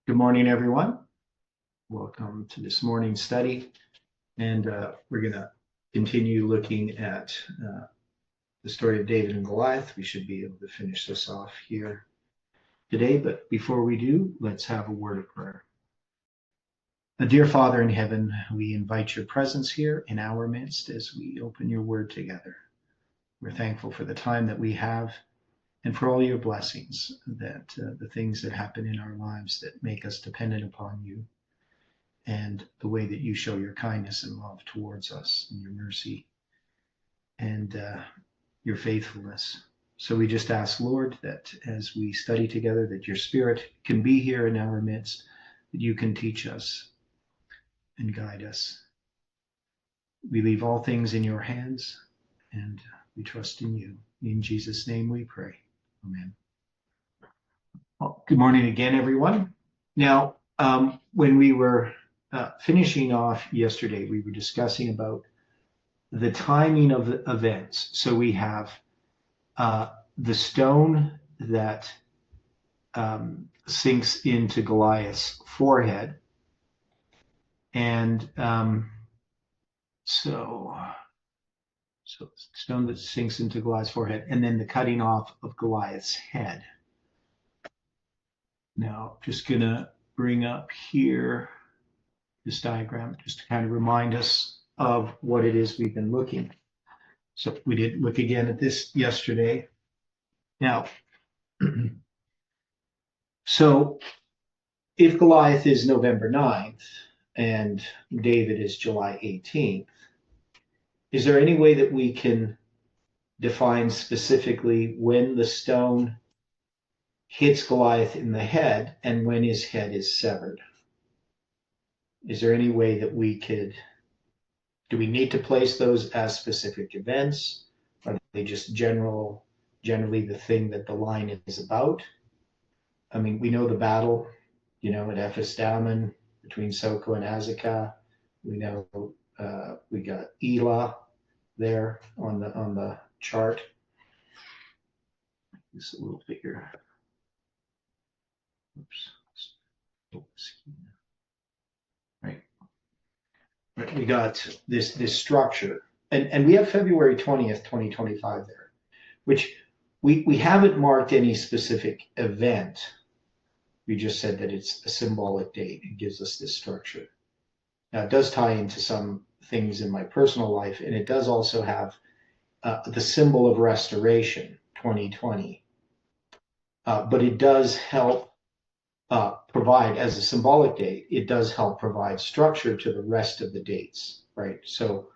Good morning, everyone. Welcome to this morning's study. And we're going to continue looking at the story of David and Goliath. We should be able to finish this off here today. But before we do, let's have a word of prayer. Dear Father in heaven, we invite your presence here in our midst as we open your word together. We're thankful for the time that we have and for all your blessings, that the things that happen in our lives that make us dependent upon you, and the way that you show your kindness and love towards us, and your mercy and your faithfulness. So we just ask, Lord, that as we study together, that your Spirit can be here in our midst, that you can teach us and guide us. We leave all things in your hands, and we trust in you. In Jesus' name we pray. Amen. Well, good morning again, everyone. Now, when we were finishing off yesterday, we were discussing about the timing of the events. So we have the stone that sinks into Goliath's forehead. And so stone that sinks into Goliath's forehead, and then the cutting off of Goliath's head. Now, just going to bring up here this diagram just to kind of remind us of what it is we've been looking. So we did look again at this yesterday. Now, so if Goliath is November 9th and David is July 18th, is there any way that we can define specifically when the stone hits Goliath in the head and when his head is severed? Is there any way that we could, do we need to place those as specific events? Are they just generally the thing that the line is about? I mean, we know the battle, at Ephes Dammim between Soko and Azekah. We know we got Elah there on the chart. This a little bigger. Oops. Right. We got this structure, and we have February 20th, 2025 there, which we haven't marked any specific event. We just said that it's a symbolic date. It gives us this structure. Now, it does tie into some things in my personal life, and it does also have the symbol of restoration, 2020. But it does help provide, as a symbolic date, it does help provide structure to the rest of the dates, right? So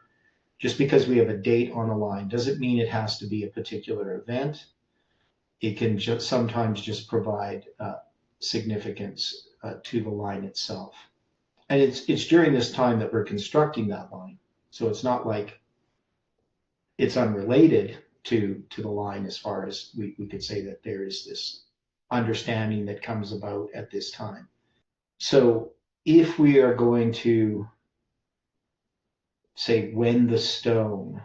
just because we have a date on a line doesn't mean it has to be a particular event. It can just sometimes just provide significance to the line itself. And it's during this time that we're constructing that line. So it's not like it's unrelated to the line, as far as we could say that there is this understanding that comes about at this time. So if we are going to say when the stone,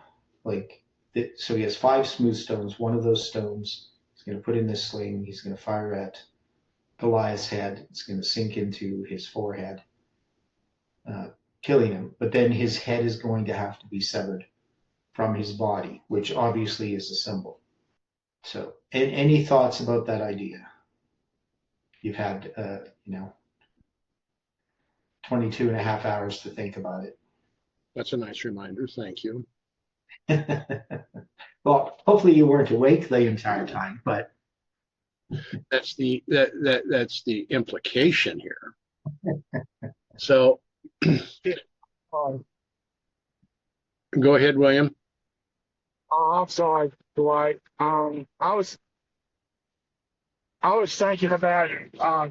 so he has 5 smooth stones, one of those stones he's going to put in this sling, he's going to fire at Goliath's head, it's going to sink into his forehead, killing him, but then his head is going to have to be severed from his body, which obviously is a symbol. So, any thoughts about that idea? You've had, 22 and a half hours to think about it. That's a nice reminder. Thank you. Well, hopefully you weren't awake the entire time, but that's the implication here. So, go ahead, William. I'm sorry, Dwight. I was thinking about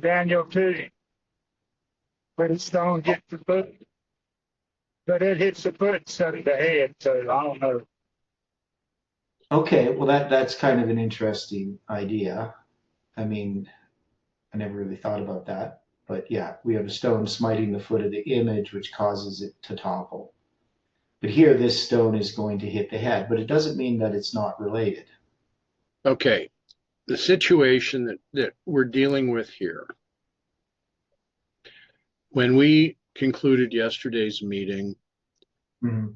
Daniel 2, but the stone gets the foot, but it hits the foot instead of the head, so I don't know. Okay, well that's kind of an interesting idea. I mean, I never really thought about that, but yeah, we have a stone smiting the foot of the image, which causes it to topple. But here, this stone is going to hit the head, but it doesn't mean that it's not related. Okay, the situation that we're dealing with here when we concluded yesterday's meeting, Mhm.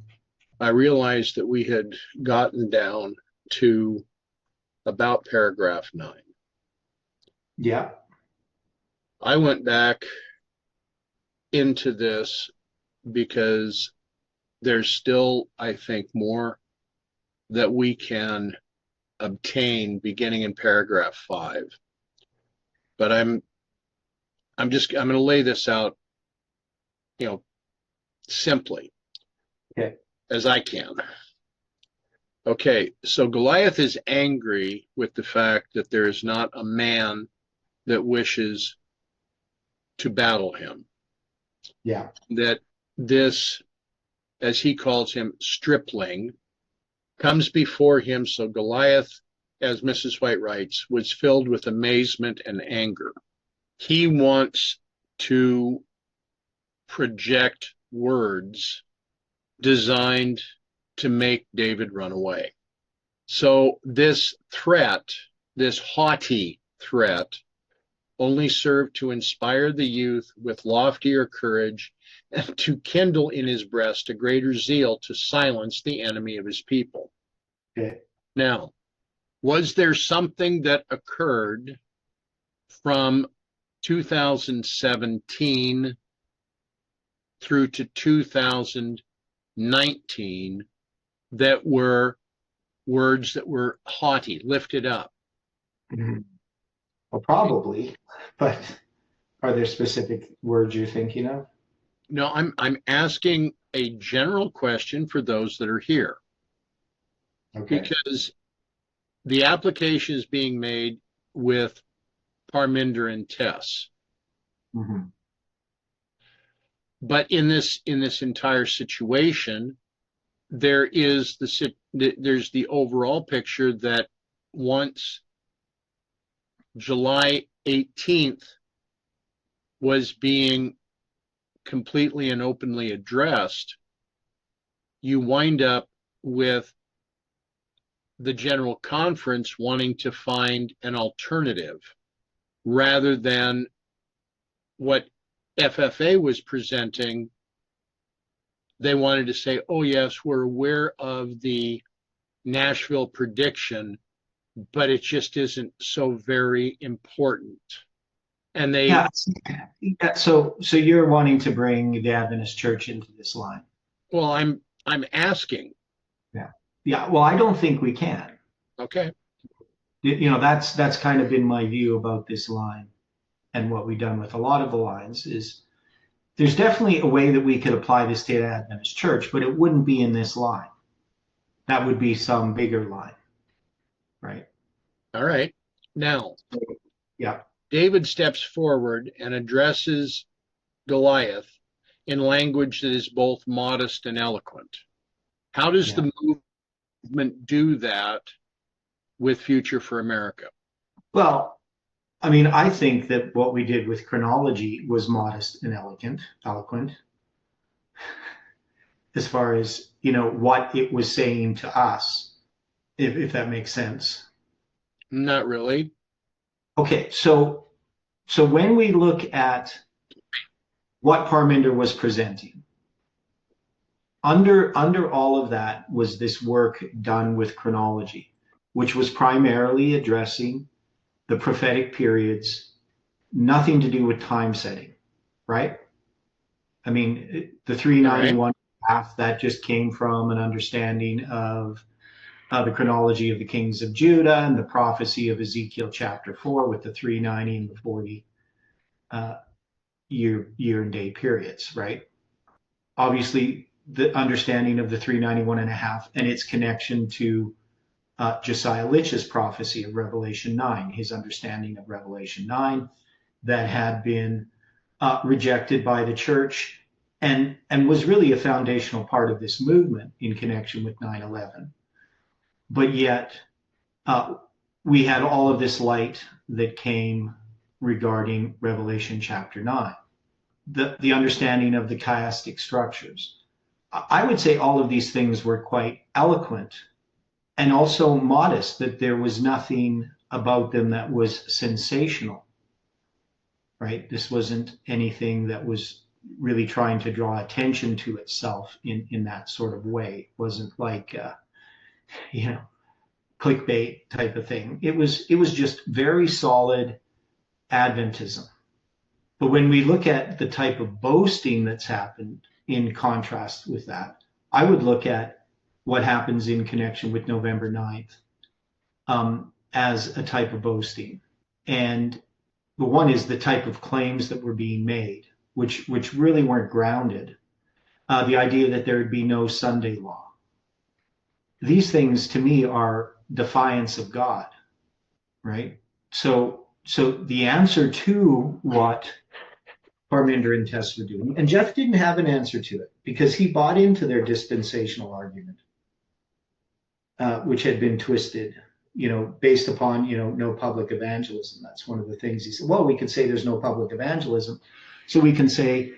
I realized that we had gotten down to about paragraph 9. Yeah. I went back into this because there's still, I think, more that we can obtain beginning in paragraph 5. But I'm going to lay this out, simply Okay. as I can. Okay, so Goliath is angry with the fact that there is not a man that wishes to battle him. Yeah. That this, as he calls him, stripling, comes before him. So Goliath, as Mrs. White writes, was filled with amazement and anger. He wants to project words designed to make David run away. So this threat, this haughty threat, only served to inspire the youth with loftier courage and to kindle in his breast a greater zeal to silence the enemy of his people. Okay. Now, was there something that occurred from 2017 through to 2019 that were words that were haughty, lifted up? Mhm. Well, probably, but are there specific words you're thinking of? No, I'm asking a general question for those that are here, Okay. because the application is being made with Parminder and Tess. Mm-hmm. But in this entire situation, there's the overall picture that once July 18th was being completely and openly addressed, you wind up with the General Conference wanting to find an alternative rather than what FFA was presenting. They wanted to say, oh, yes, we're aware of the Nashville prediction, but it just isn't so very important. And they, Yeah. So you're wanting to bring the Adventist Church into this line? well, I'm asking. Yeah. Yeah. Well, I don't think we can. Okay. That's kind of been my view about this line, and what we've done with a lot of the lines is there's definitely a way that we could apply this to the Adventist Church, but it wouldn't be in this line. That would be some bigger line, right? All right. Now, Yeah. David steps forward and addresses Goliath in language that is both modest and eloquent. How does the movement do that with Future for America? Well, I mean, I think that what we did with chronology was modest and eloquent, as far as, what it was saying to us, if that makes sense. Not really. Okay, so when we look at what Parminder was presenting, under all of that was this work done with chronology, which was primarily addressing the prophetic periods, nothing to do with time setting, right? I mean, the 391 half, that just came from an understanding of the chronology of the kings of Judah and the prophecy of Ezekiel chapter 4 with the 390 and the 40 year and day periods, right? Obviously, the understanding of the 391 and a half and its connection to Josiah Litch's prophecy of Revelation 9, his understanding of Revelation 9 that had been rejected by the church and was really a foundational part of this movement in connection with 9/11. But yet we had all of this light that came regarding Revelation chapter 9, the understanding of the chiastic structures. I would say all of these things were quite eloquent and also modest, that there was nothing about them that was sensational, right? This wasn't anything that was really trying to draw attention to itself in that sort of way. It wasn't like, you know, clickbait type of thing. It was just very solid Adventism. But when we look at the type of boasting that's happened in contrast with that, I would look at what happens in connection with November 9th as a type of boasting. And the one is the type of claims that were being made, which really weren't grounded. The idea that there would be no Sunday law. These things to me are defiance of God, right? So the answer to what Parminder and Tess were doing, and Jeff didn't have an answer to it because he bought into their dispensational argument, which had been twisted, based upon, no public evangelism. That's one of the things he said. Well, we could say there's no public evangelism, so we can say,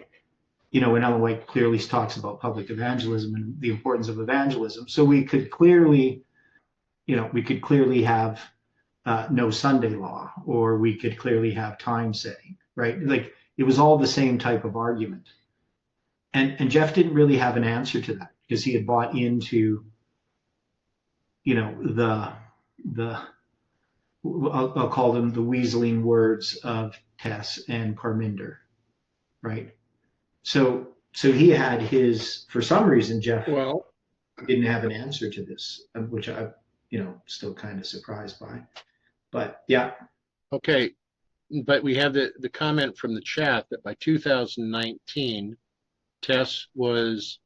and Ellen White clearly talks about public evangelism and the importance of evangelism. So we could clearly have no Sunday law, or we could clearly have time setting, right? Like it was all the same type of argument. And Jeff didn't really have an answer to that because he had bought into, I'll call them the weaseling words of Tess and Parminder, right? So he had his, for some reason, Jeff didn't have an answer to this, which I, still kind of surprised by. But yeah. Okay. But we have the comment from the chat that by 2019, Tess was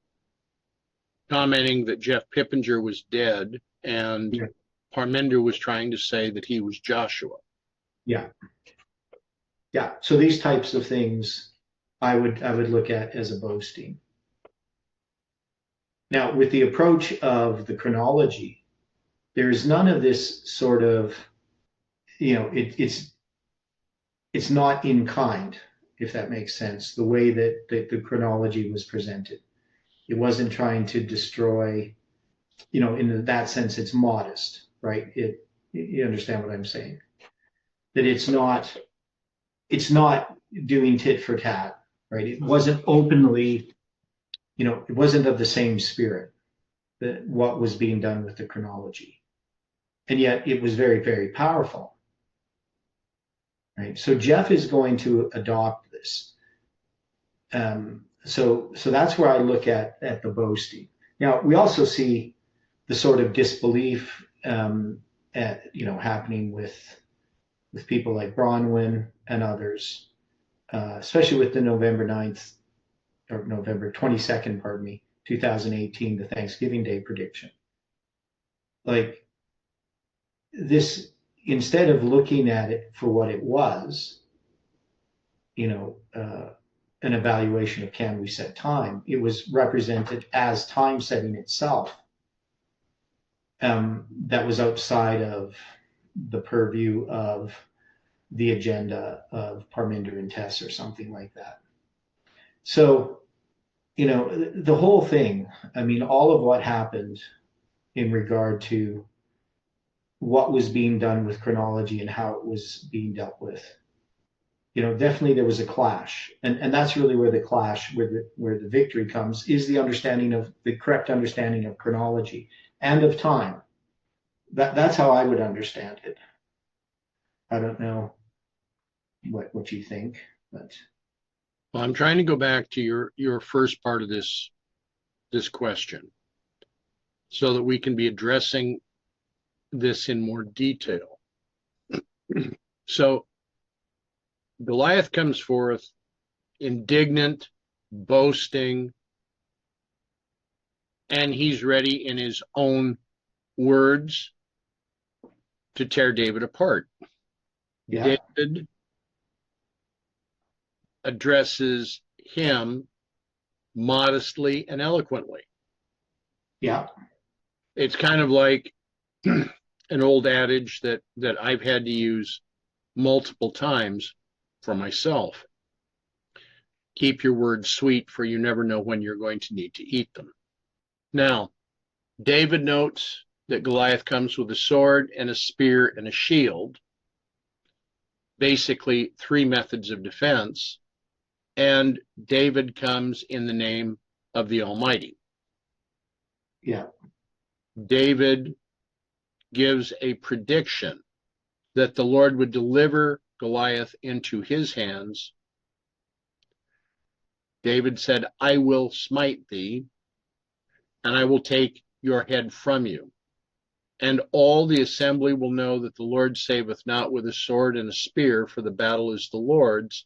commenting that Jeff Pippinger was dead, and Parminder was trying to say that he was Joshua. Yeah. Yeah. So these types of things I would look at as a boasting. Now, with the approach of the chronology, there's none of this sort of, it's not in kind, if that makes sense, the way that the chronology was presented. It wasn't trying to destroy, in that sense, it's modest, right? You understand what I'm saying? That it's not doing tit for tat, right? It wasn't openly, it wasn't of the same spirit that what was being done with the chronology. And yet it was very, very powerful. Right. So Jeff is going to adopt this. So that's where I look at the boasting. Now we also see the sort of disbelief happening with people like Bronwyn and others, especially with the November 9th or November 22nd, 2018, the Thanksgiving Day prediction. Like this, instead of looking at it for what it was, an evaluation of can we set time, it was represented as time setting itself. That was outside of the purview of the agenda of Parminder and Tess or something like that. So, the whole thing, all of what happened in regard to what was being done with chronology and how it was being dealt with. Definitely there was a clash, and that's really where the clash, where the victory comes, is the correct understanding of chronology and of time. That's how I would understand it. I don't know what you think, but well, I'm trying to go back to your first part of this question, so that we can be addressing this in more detail. So Goliath comes forth indignant, boasting, and he's ready in his own words to tear David apart. yeah. David addresses him modestly and eloquently. Yeah. It's kind of like an old adage that I've had to use multiple times for myself. Keep your words sweet, for you never know when you're going to need to eat them. Now, David notes that Goliath comes with a sword and a spear and a shield, basically 3 methods of defense. and David comes in the name of the Almighty. Yeah. David gives a prediction that the Lord would deliver Goliath into his hands. David said, I will smite thee, and I will take your head from you. And all the assembly will know that the Lord saveth not with a sword and a spear, for the battle is the Lord's,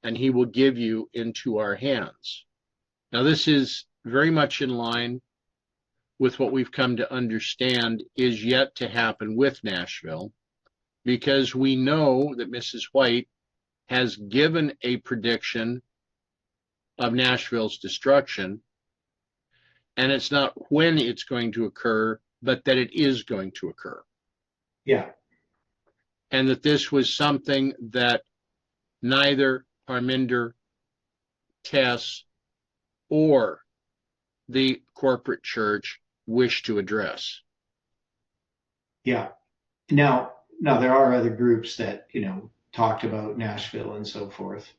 and he will give you into our hands. Now, this is very much in line with what we've come to understand is yet to happen with Nashville, because we know that Mrs. White has given a prediction of Nashville's destruction, and it's not when it's going to occur, but that it is going to occur. Yeah. And that this was something that neither Parminder, Tess, or the corporate church wished to address. Yeah. Now there are other groups that, talked about Nashville and so forth.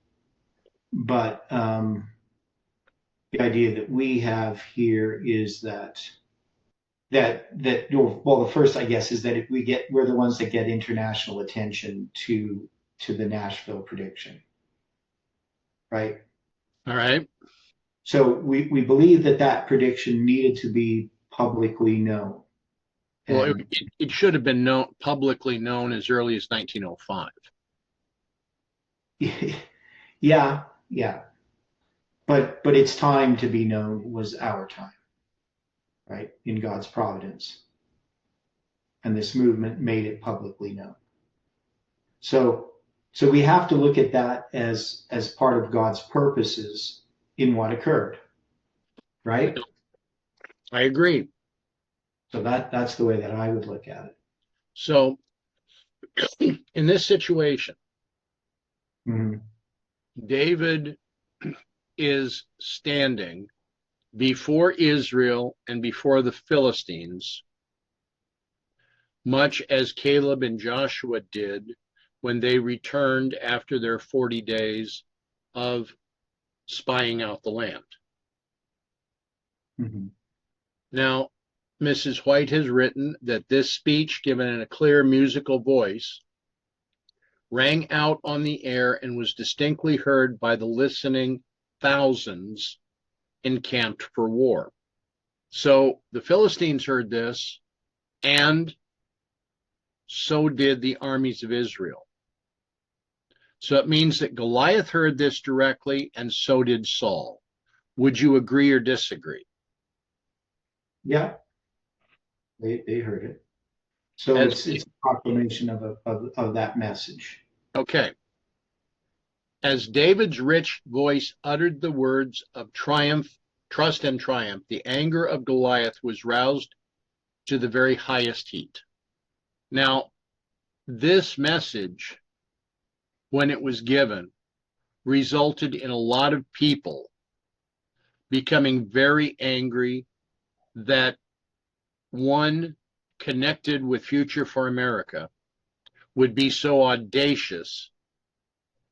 But the idea that we have here is that well, the first, I guess, is that we're the ones that get international attention to the Nashville prediction, right? All right. So we believe that prediction needed to be publicly known. Well, it should have been publicly known as early as 1905. Yeah. But its time to be known was our time, right? In God's providence. And this movement made it publicly known. So we have to look at that as part of God's purposes in what occurred, right? I agree. So that's the way that I would look at it. So in this situation, Mm-hmm. David is standing before Israel and before the Philistines, much as Caleb and Joshua did when they returned after their 40 days of spying out the land. Mm-hmm. Now, Mrs. White has written that this speech, given in a clear musical voice, rang out on the air and was distinctly heard by the listening thousands encamped for war. So the Philistines heard this, and so did the armies of Israel. So it means that Goliath heard this directly, and so did Saul. Would you agree or disagree? Yeah, they heard it. So it's a proclamation of that message. Okay. As David's rich voice uttered the words of triumph, trust and triumph, the anger of Goliath was roused to the very highest heat. Now, this message, when it was given, resulted in a lot of people becoming very angry that one connected with Future for America would be so audacious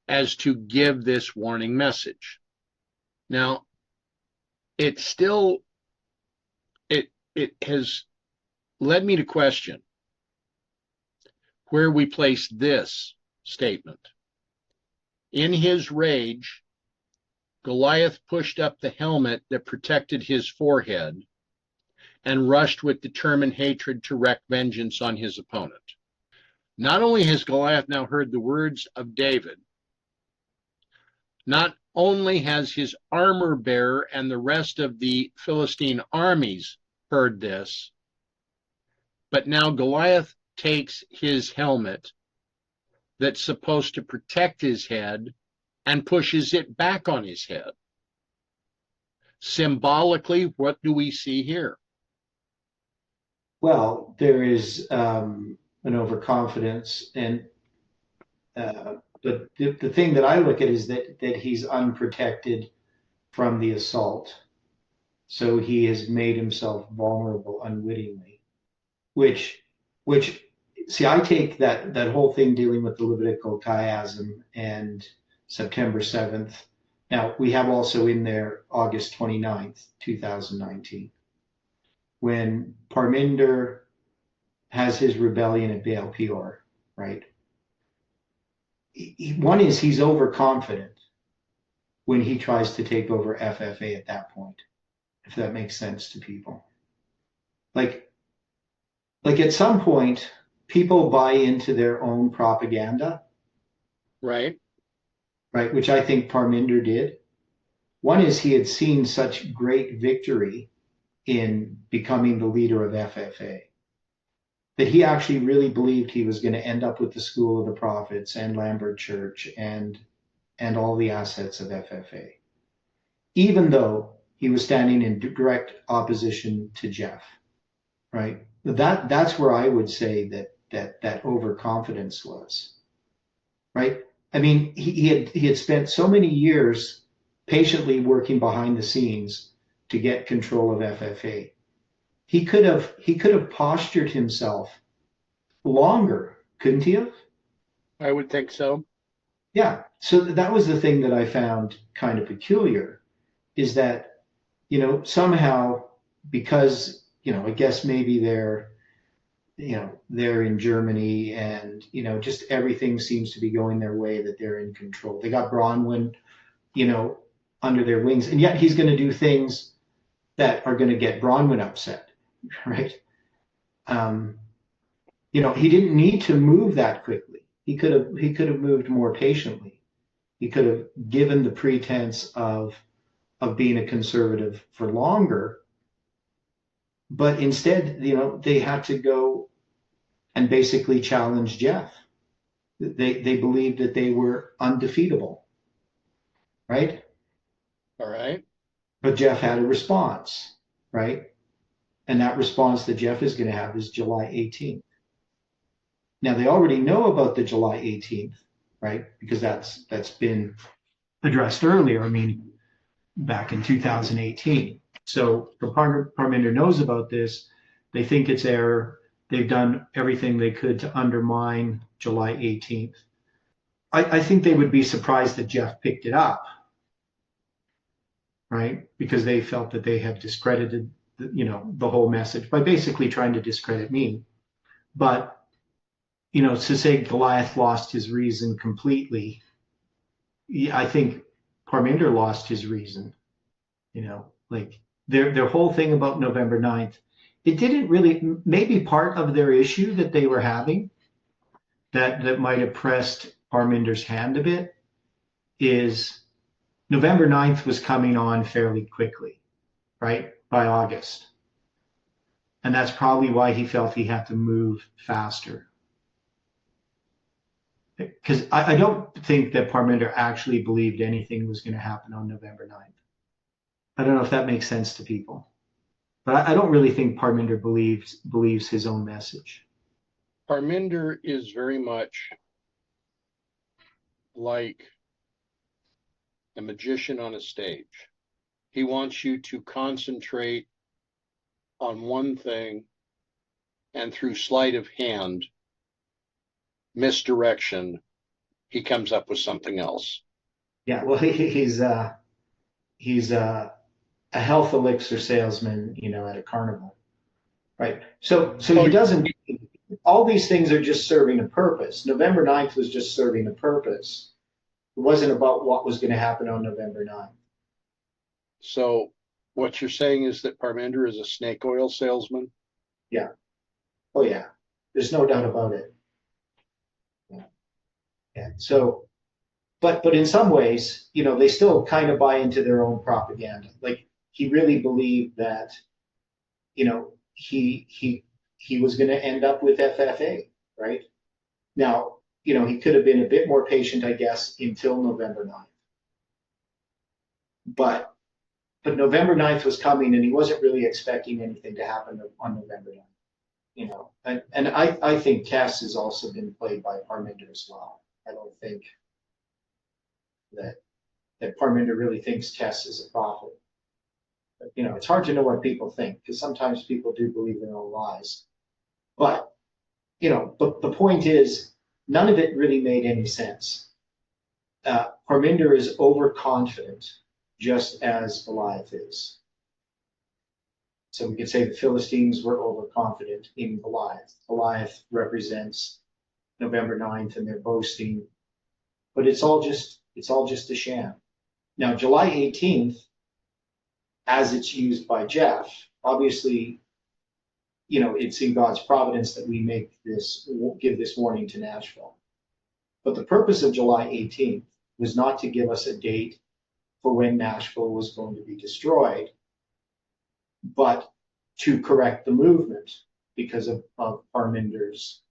as to give this warning message. Now, it has led me to question where we place this statement. In his rage, Goliath pushed up the helmet that protected his forehead and rushed with determined hatred to wreak vengeance on his opponent. Not only has Goliath now heard the words of David, not only has his armor bearer and the rest of the Philistine armies heard this, but now Goliath takes his helmet that's supposed to protect his head and pushes it back on his head. Symbolically, what do we see here? Well, there is an overconfidence, and but the thing that I look at is that he's unprotected from the assault, so he has made himself vulnerable unwittingly. Which see, I take that whole thing dealing with the Levitical chiasm and September 7th Now, we have also in there August 29th, 2019, when Parminder has his rebellion at Baal Peor, right? One is he's overconfident when he tries to take over FFA at that point, if that makes sense to people. Like at some point, people buy into their own propaganda, Right. right? Which I think Parminder did. One is he had seen such great victory in becoming the leader of FFA that he actually really believed he was going to end up with the School of the Prophets and Lambert Church and all the assets of FFA, even though he was standing in direct opposition to Jeff, right? That's where I would say that overconfidence was, right? I mean, he had spent so many years patiently working behind the scenes to get control of FFA. He could have postured himself longer, couldn't he have? I would think so. Yeah. So that was the thing that I found kind of peculiar, is that, somehow, because, I guess maybe they're in Germany and, just everything seems to be going their way, that they're in control. They got Bronwyn, under their wings, and yet he's going to do things that are going to get Bronwyn upset, right? He didn't need to move that quickly. He could have moved more patiently. He could have given the pretense of being a conservative for longer, but instead, they had to go and basically challenge Jeff. They believed that they were undefeatable, right? All right. But Jeff had a response, right? And that response that Jeff is going to have is July 18th. Now, they already know about the July 18th, right? Because that's been addressed earlier. I mean, back in 2018. So Parminder knows about this. They think it's error. They've done everything they could to undermine July 18th. I think they would be surprised that Jeff picked it up, right? Because they felt that they had discredited, the whole message by basically trying to discredit me. But, to say Goliath lost his reason completely, I think Parminder lost his reason. Like their whole thing about November 9th, it didn't really, maybe part of their issue that they were having that might have pressed Parminder's hand a bit is November 9th was coming on fairly quickly, right? By August. And that's probably why he felt he had to move faster. Because I don't think that Parminder actually believed anything was going to happen on November 9th. I don't know if that makes sense to people. But I don't really think Parminder believes his own message. Parminder is very much like a magician on a stage. He wants you to concentrate on one thing, and through sleight of hand, misdirection, he comes up with something else. Yeah, well, he's a health elixir salesman, at a carnival, right? So he doesn't. All these things are just serving a purpose. November 9th was just serving a purpose. It wasn't about what was going to happen on November 9th. So what you're saying is that Parminder is a snake oil salesman? Yeah. Oh yeah. There's no doubt about it. Yeah. So, but in some ways, they still kind of buy into their own propaganda. Like he really believed that, he was going to end up with FFA, right? Now, he could have been a bit more patient, I guess, until November 9th. But November 9th was coming, and he wasn't really expecting anything to happen on November 9th. And I think Tess has also been played by Parminder as well. I don't think that Parminder really thinks Tess is a prophet. But, it's hard to know what people think, because sometimes people do believe their own lies. But, but the point is, none of it really made any sense. Parminder is overconfident, just as Goliath is. So we could say the Philistines were overconfident in Goliath. Goliath represents November 9th and they're boasting, but it's all just a sham. Now, July 18th, as it's used by Jeff, obviously, it's in God's providence that we give this warning to Nashville. But the purpose of July 18th was not to give us a date for when Nashville was going to be destroyed, but to correct the movement because of Parminder's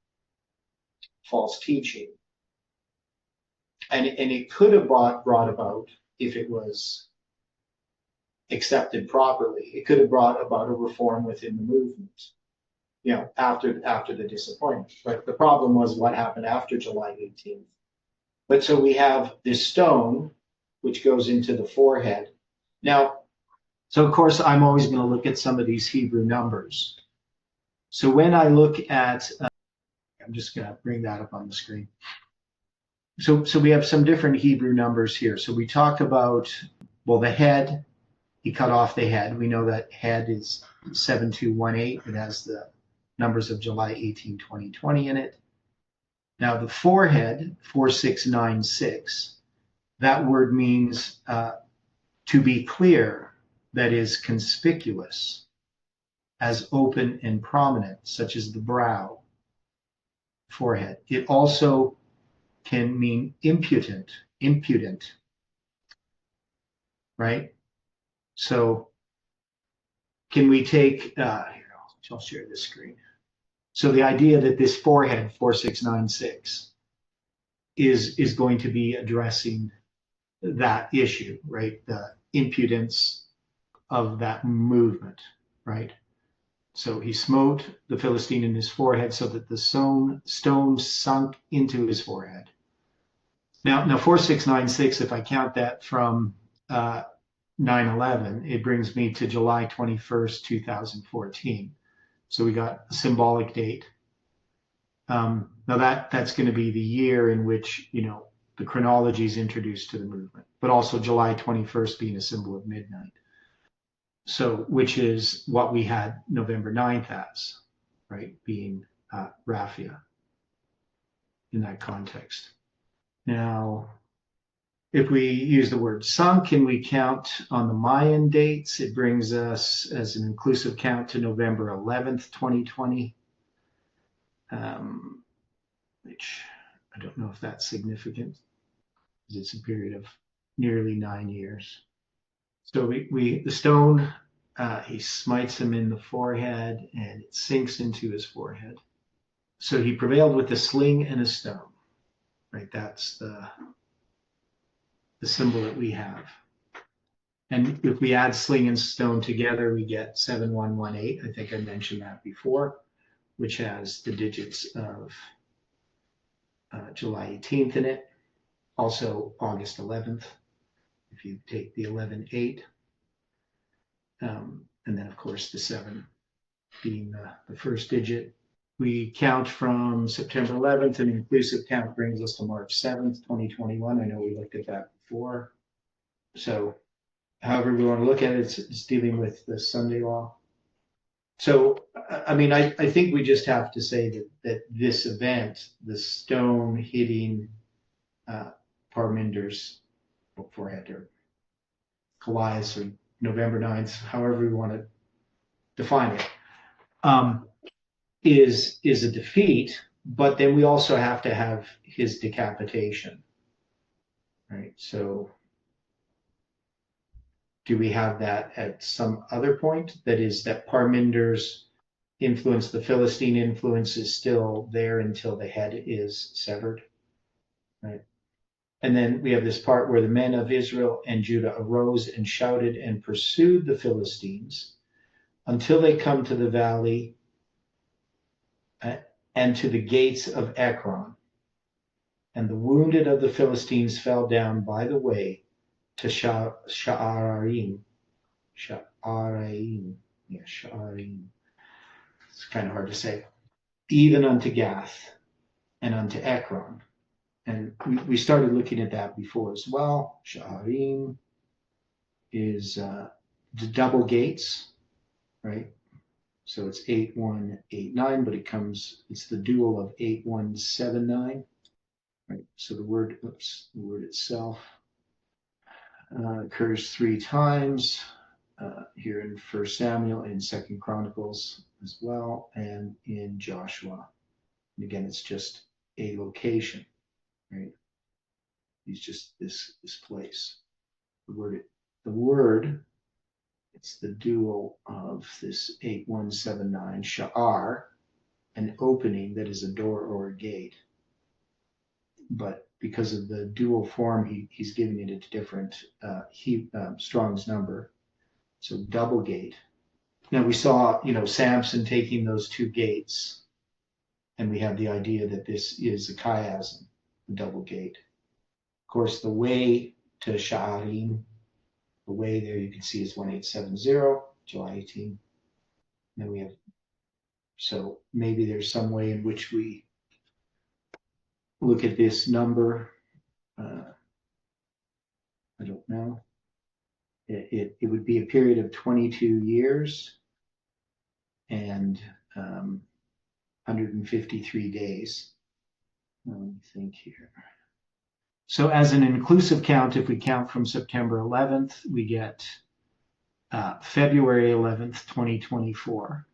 false teaching. And it could have brought about, if it was accepted properly, it could have brought about a reform within the movement, after the disappointment. But the problem was what happened after July 18th. But so we have this stone, which goes into the forehead. Now, so of course, I'm always going to look at some of these Hebrew numbers. So when I look at, I'm just going to bring that up on the screen. So we have some different Hebrew numbers here. So we talked about, the head, he cut off the head. We know that head is 7218. It has the numbers of July 18, 2020 in it. Now the forehead, 4696, that word means to be clear, that is conspicuous, as open and prominent, such as the brow, forehead. It also can mean impudent, right? So can we take, here, I'll share this screen. So the idea that this forehead, 4696, is going to be addressing that issue, right? The impudence of that movement, right? So he smote the Philistine in his forehead so that the stone sunk into his forehead. Now 4696, if I count that from 9/11, it brings me to July 21st, 2014. So we got a symbolic date. Now that's going to be the year in which, the chronology is introduced to the movement, but also July 21st being a symbol of midnight. So, which is what we had November 9th as, right? Being Raphia in that context. Now, if we use the word sunk and we count on the Mayan dates, it brings us as an inclusive count to November 11th, 2020, which I don't know if that's significant. It's a period of nearly 9 years. So the stone, he smites him in the forehead and it sinks into his forehead. So he prevailed with a sling and a stone, right? That's the symbol that we have. And if we add sling and stone together, we get 7118. I think I mentioned that before, which has the digits of July 18th in it. Also August 11th, if you take the 11/8. And then, of course, the 7 being the first digit. We count from September 11th, and the inclusive count brings us to March 7th, 2021. I know we looked at that before. So however we want to look at it, it's dealing with the Sunday law. So, I mean, I think we just have to say that this event, the stone hitting Parminder's forehead, or Goliath, or November 9th, however we want to define it, is a defeat, but then we also have to have his decapitation, right? So do we have that at some other point? That is, that Parminder's influence, the Philistine influence, is still there until the head is severed, right? And then we have this part where the men of Israel and Judah arose and shouted and pursued the Philistines until they come to the valley and to the gates of Ekron. And the wounded of the Philistines fell down by the way to Sha'araim. Sha'araim. Yeah, Sha'araim. It's kind of hard to say. Even unto Gath and unto Ekron. And we started looking at that before as well. Sha'arim is the double gates, right? So it's 8189, but it's the dual of 8179, right? So the word itself occurs 3 times here in First Samuel, in Second Chronicles as well, and in Joshua. And again, it's just a location, right? It's just this place. The word, it's the dual of this 8179, sha'ar, an opening that is a door or a gate. But because of the dual form, he's giving it a different Strong's number. So double gate. Now we saw, Samson taking those 2 gates, and we have the idea that this is a chiasm, a double gate. Of course, the way to Sha'arim, the way there you can see is 1870, July 18. And then we have, so maybe there's some way in which we look at this number. I don't know. It would be a period of 22 years and 153 days. Let me think here. So as an inclusive count, if we count from September 11th, we get February 11th, 2024.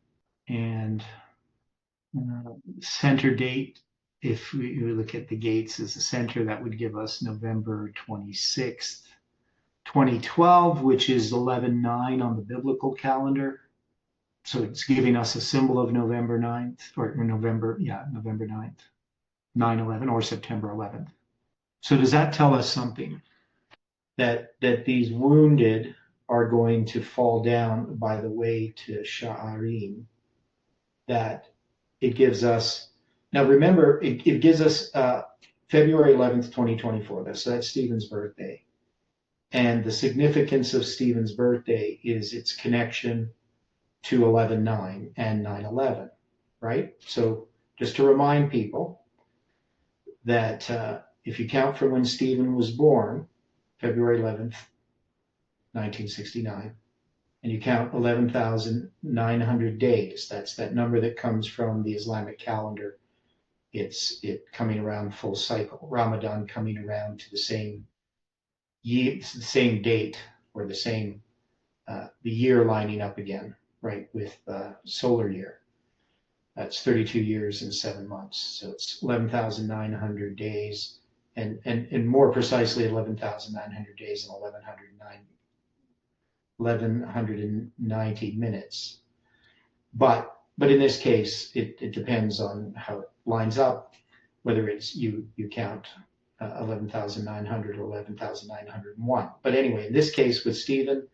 And center date, if we look at the gates as a center, that would give us November 26th, 2012, which is 11/9 on the biblical calendar. So it's giving us a symbol of November 9th, or November 9th, 9/11, or September 11th. So does that tell us something? That these wounded are going to fall down by the way to Sha'arim, that it gives us, now remember, it gives us February 11th, 2024. So that's Stephen's birthday. And the significance of Stephen's birthday is its connection to 11/9 and 9/11, right? So just to remind people that if you count from when Stephen was born, February 11th, 1969, and you count 11,900 days, that's that number that comes from the Islamic calendar. It's coming around full cycle, Ramadan coming around to the same date, or the same, the year lining up again, right, with solar year. That's 32 years and 7 months. So it's 11,900 days, and more precisely 11,900 days and 1190 minutes. But in this case, it depends on how it lines up, whether it's you count 11,900 or 11,901. But anyway, in this case with Stephen,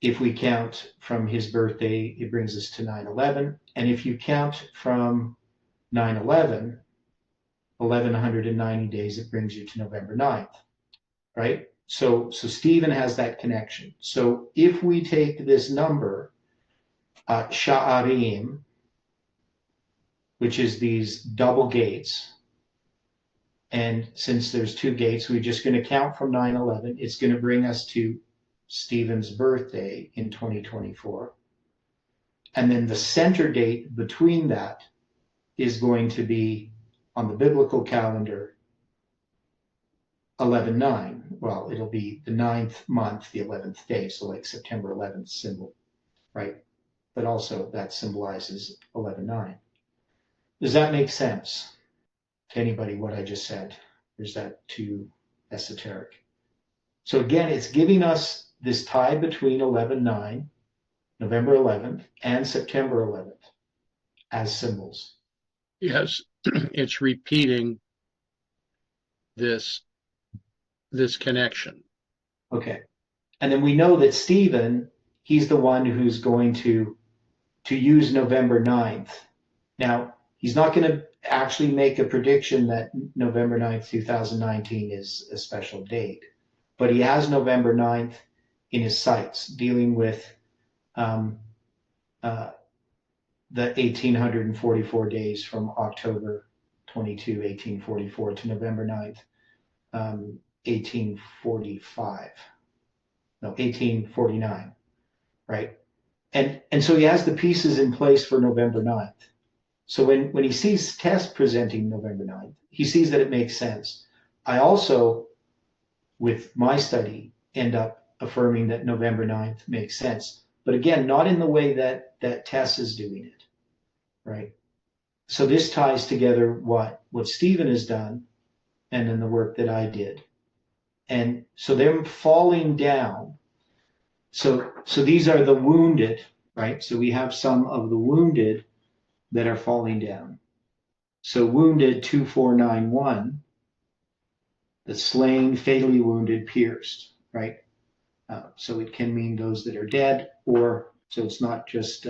if we count from his birthday, it brings us to 9/11. And if you count from 9/11, 1190 days, it brings you to November 9th, right? So Stephen has that connection. So if we take this number, Sha'arim, which is these double gates, and since there's 2 gates, we're just going to count from 9/11. It's going to bring us to Stephen's birthday in 2024. And then the center date between that is going to be, on the biblical calendar, 11/9. Well, it'll be the 9th month, the 11th day, so like September 11th symbol, right? But also that symbolizes 11/9. Does that make sense to anybody, what I just said? Or is that too esoteric? So again, it's giving us this tie between 11/9, November 11th, and September 11th as symbols. Yes, it's repeating this connection. Okay. And then we know that Stephen, he's the one who's going to use November 9th. Now, he's not going to actually make a prediction that November 9th, 2019 is a special date, but he has November 9th in his sights, dealing with the 1,844 days from October 22, 1844 to November 9th, 1845. No, 1849, right? And so he has the pieces in place for November 9th. So when he sees Tess presenting November 9th, he sees that it makes sense. I also, with my study, end up affirming that November 9th makes sense. But again, not in the way that Tess is doing it, right? So this ties together what Stephen has done and then the work that I did. And so them falling down. So these are the wounded, right? So we have some of the wounded that are falling down. So wounded 2491, the slain, fatally wounded, pierced, right? So it can mean those that are dead, or so it's not just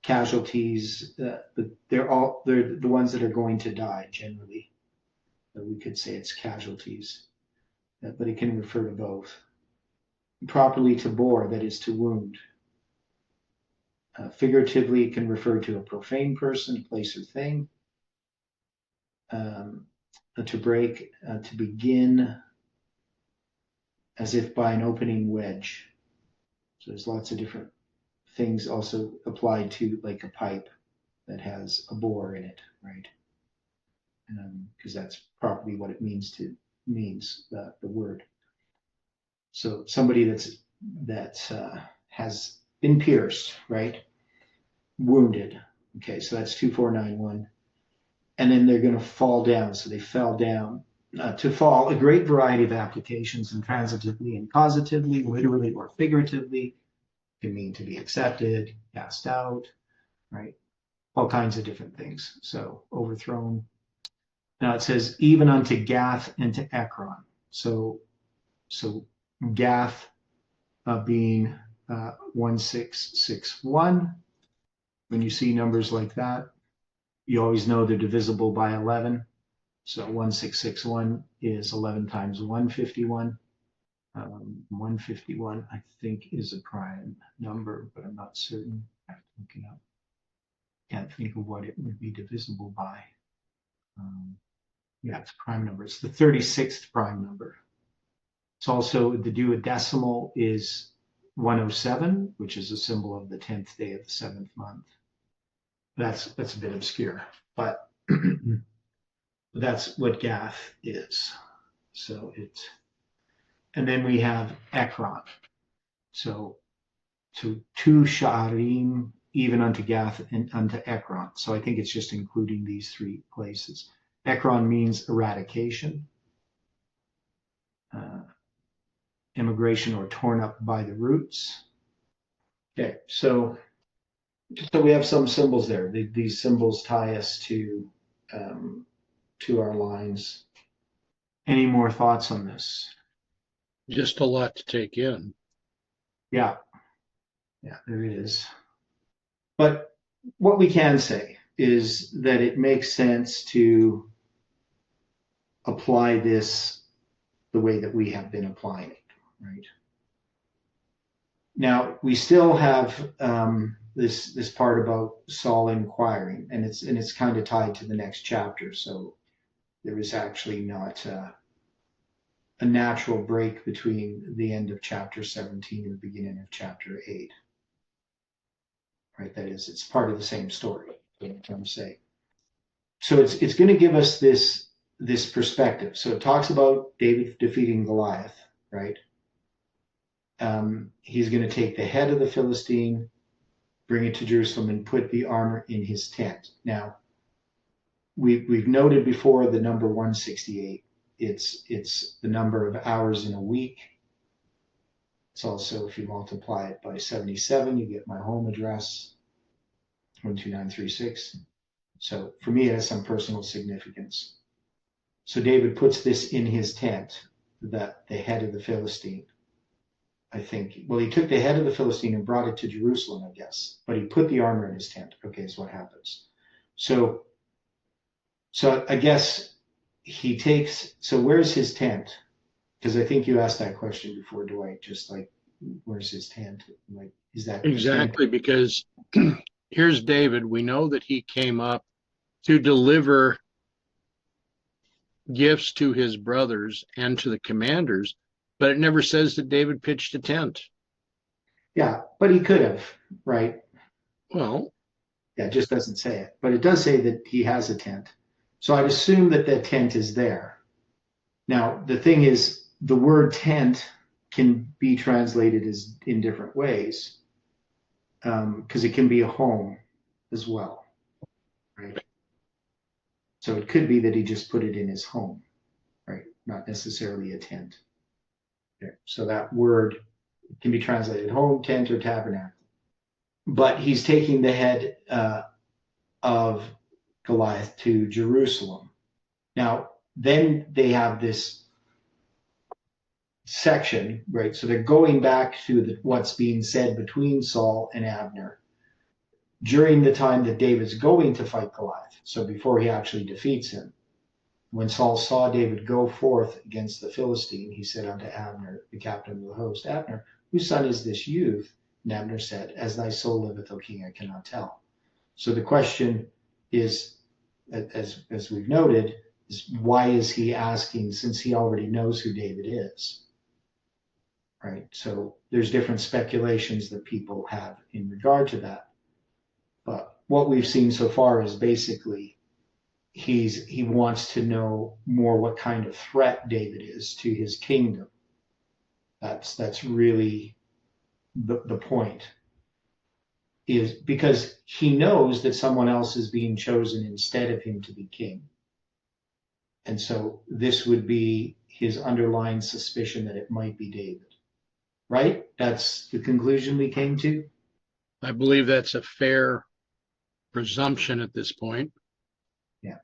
casualties. They're the ones that are going to die generally. We could say it's casualties, but it can refer to both. Properly to bore, that is to wound. Figuratively, it can refer to a profane person, place, or thing. To break, to begin, as if by an opening wedge. So there's lots of different things also applied to like a pipe that has a bore in it, right? Because that's probably what it means, the word. So somebody that has been pierced, right? Wounded. Okay, so that's 2491. And then they're going to fall down. So they fell down. To fall, a great variety of applications, intransitively and causatively, literally or figuratively, can mean to be accepted, cast out, right? All kinds of different things. So overthrown. Now it says even unto Gath and to Ekron. So Gath being 1661. When you see numbers like that, you always know they're divisible by 11. So 1661 is 11 times 151. 151, I think, is a prime number, but I'm not certain. I have to look it up. Can't think of what it would be divisible by. Yeah, it's a prime number. It's the 36th prime number. It's also the duodecimal is 107, which is a symbol of the 10th day of the 7th month. That's a bit obscure, but that's what Gath is. So and then we have Ekron. So to Sharim, even unto Gath and unto Ekron. So I think it's just including these three places. Ekron means eradication, immigration, or torn up by the roots. Okay, so we have some symbols there. These symbols tie us to our lines. Any more thoughts on this? Just a lot to take in. Yeah, there is. But what we can say is that it makes sense to apply this the way that we have been applying it, right? Now we still have this part about Saul inquiring, and it's kind of tied to the next chapter. So there is actually not a natural break between the end of chapter 17 and the beginning of chapter 8. Right, that is, it's part of the same story. What I'm saying. So it's going to give us this perspective. So it talks about David defeating Goliath, right? He's going to take the head of the Philistine, bring it to Jerusalem, and put the armor in his tent. Now, we've noted before the number 168. It's the number of hours in a week. It's also, if you multiply it by 77, you get my home address, 12936. So for me, it has some personal significance. So David puts this in his tent, the head of the Philistine. I think, well, he took the head of the Philistine and brought it to Jerusalem, I guess, but he put the armor in his tent. Okay, is what happens. So I guess he takes, so where's his tent? Because I think you asked that question before, Dwight, just like, where's his tent? Like, is that exactly? Because here's David. We know that he came up to deliver gifts to his brothers and to the commanders, but it never says that David pitched a tent. Yeah, but he could have, right? Well, Yeah, it just doesn't say it. But it does say that he has a tent. So I'd assume that the tent is there. Now, the thing is, the word tent can be translated as in different ways because it can be a home as well, right? So it could be that he just put it in his home, right? Not necessarily a tent. Okay. So that word can be translated home, tent, or tabernacle. But he's taking the head of Goliath to Jerusalem. Now, then they have this section, right? So they're going back to what's being said between Saul and Abner during the time that David's going to fight Goliath. So before he actually defeats him. When Saul saw David go forth against the Philistine, he said unto Abner, the captain of the host, Abner, whose son is this youth? And Abner said, As thy soul liveth, O king, I cannot tell. So the question is, as we've noted, is why is he asking, since he already knows who David is? Right? So there's different speculations that people have in regard to that. But what we've seen so far is basically he wants to know more what kind of threat David is to his kingdom. That's really the point. Is because he knows that someone else is being chosen instead of him to be king. And so this would be his underlying suspicion that it might be David. Right? That's the conclusion we came to. I believe that's a fair presumption at this point. Yeah.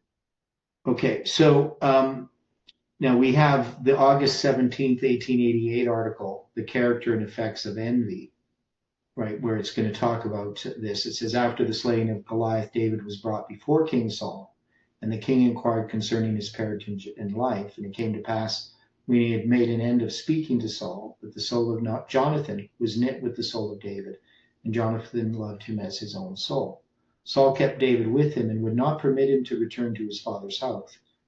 Okay, so now we have the August 17th, 1888 article, The Character and Effects of Envy, right, where it's going to talk about this. It says, After the slaying of Goliath, David was brought before King Saul, and the king inquired concerning his parentage and life. And it came to pass, when he had made an end of speaking to Saul, that the soul of Jonathan was knit with the soul of David, and Jonathan loved him as his own soul. Saul kept David with him and would not permit him to return to his father's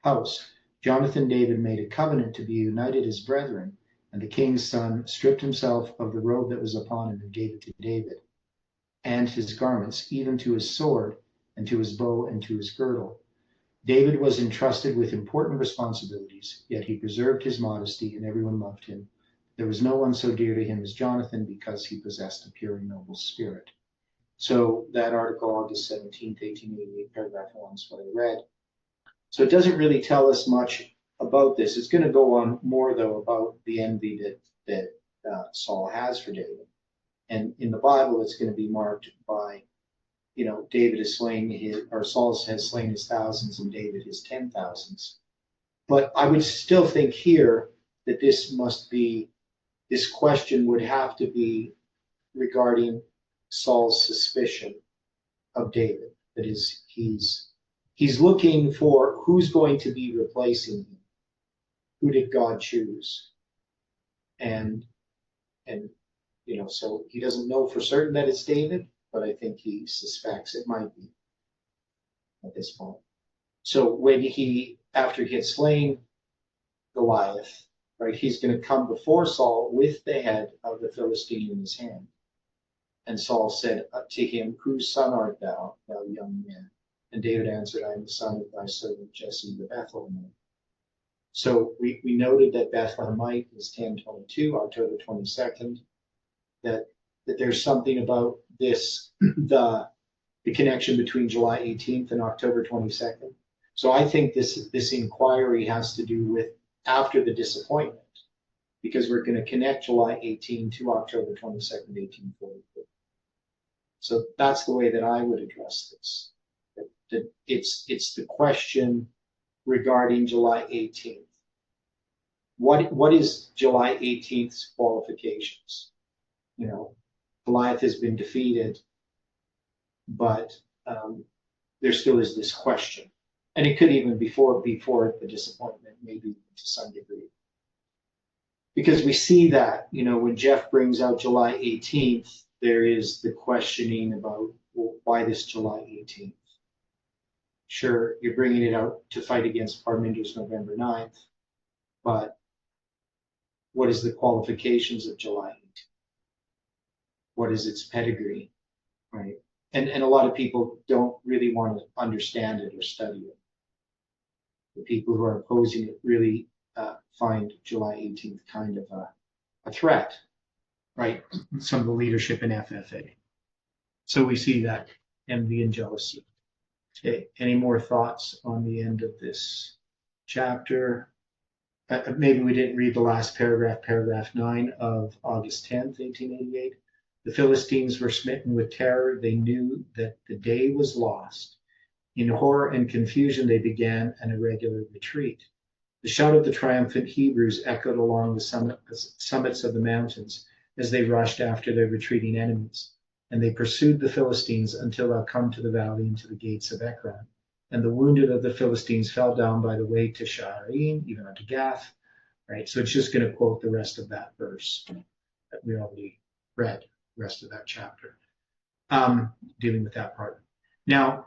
house. Jonathan David made a covenant to be united as brethren, and the king's son stripped himself of the robe that was upon him and gave it to David, and his garments, even to his sword, and to his bow, and to his girdle. David was entrusted with important responsibilities, yet he preserved his modesty, and everyone loved him. There was no one so dear to him as Jonathan, because he possessed a pure and noble spirit. So that article, August 17th, 1888, paragraph 1 is what I read. So it doesn't really tell us much about this. It's going to go on more, though, about the envy that Saul has for David. And in the Bible, it's going to be marked by, David is slain or Saul has slain his thousands and David his 10,000s. But I would still think here that this question would have to be regarding Saul's suspicion of David. That is, he's looking for who's going to be replacing him. Who did God choose? And so he doesn't know for certain that it's David, but I think he suspects it might be at this point. So when after he had slain Goliath, right, he's going to come before Saul with the head of the Philistine in his hand. And Saul said to him, Whose son art thou, thou young man? And David answered, I am the son of thy servant Jesse the Bethlehemite. So we noted that Bethlehemite is 1022, October 22nd, that there's something about this, the connection between July 18th and October 22nd. So I think this inquiry has to do with after the disappointment, because we're going to connect July 18 to October 22nd, 1844. So that's the way that I would address this. That it's the question regarding July 18th. What is July 18th's qualifications? Goliath has been defeated, but there still is this question. And it could even before the disappointment, maybe to some degree. Because we see that, when Jeff brings out July 18th, there is the questioning about, well, why this July 18th? Sure, you're bringing it out to fight against Parminder's November 9th, but what is the qualifications of July 18th? What is its pedigree, right? And a lot of people don't really want to understand it or study it. The people who are opposing it really find July 18th kind of a threat, right? Some of the leadership in FFA. So we see that envy and jealousy. Okay, any more thoughts on the end of this chapter? Maybe we didn't read the last paragraph, paragraph 9 of August 10th, 1888. The Philistines were smitten with terror. They knew that the day was lost. In horror and confusion, they began an irregular retreat. The shout of the triumphant Hebrews echoed along the summits of the mountains as they rushed after their retreating enemies. And they pursued the Philistines until they come to the valley and to the gates of Ekron. And the wounded of the Philistines fell down by the way to Shaaraim, even unto Gath. Right, so it's just going to quote the rest of that verse that we already read, the rest of that chapter, dealing with that part. Now,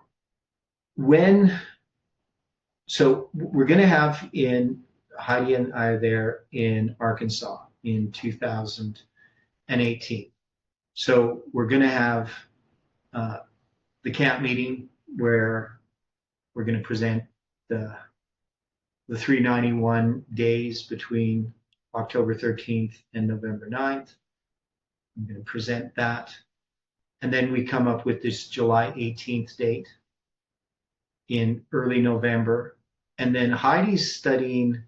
so we're going to have in Heidi and I are there in Arkansas in 2018. So we're going to have the camp meeting where we're going to present the 391 days between October 13th and November 9th. I'm going to present that. And then we come up with this July 18th date in early November. And then Heidi's studying